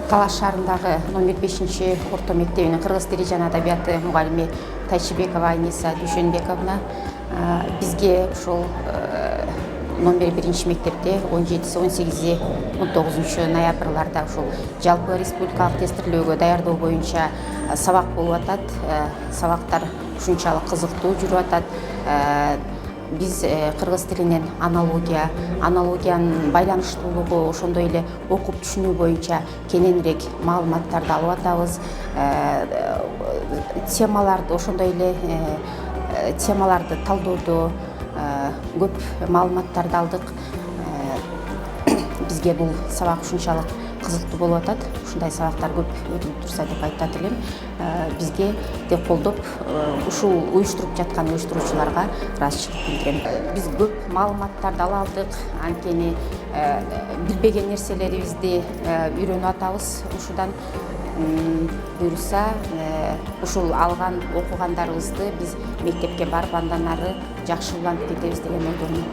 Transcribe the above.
Талаш шаарындагы номер 5 орто мектебинин кыргыз тили жана адабияты мугалими Тайшыбекова Айниса Дүйшөнбековна бизге ушул номер 1 мектепте 17-18-19 ноябрларда ушул жалпы республикалык тестирлөөгө даярдоо боюнча сабак болуп атат. Сабактар ушунчалык кызыктуу жүрүп атат. Биз кыргыз тилинен аналогиянын байланыштуулугу, ошондой эле окуп түшүнүү боюнча кененирээк маалыматтарды алып атабыз. Темаларды ошондой эле темаларды талдоодо көп маалыматтарды алдык. Бизге бул сабак ушунчалык кызыктуу болуп атат. Ушундай сабактар көп өтүлүп турса деп айтат элем. Бизге деп колдоп ушул уюштуруп жаткан уюштуруучуларга ыраазычылык билдирем. Биз көп маалыматтарды ала алдык. Анткени билбеген нерселерибизди үйрөнүп атабыз. Ушудан буюрса ушул алган окугандарыбызды биз мектепке барып андан ары жакшы улантып кетебиз деген ойдомун.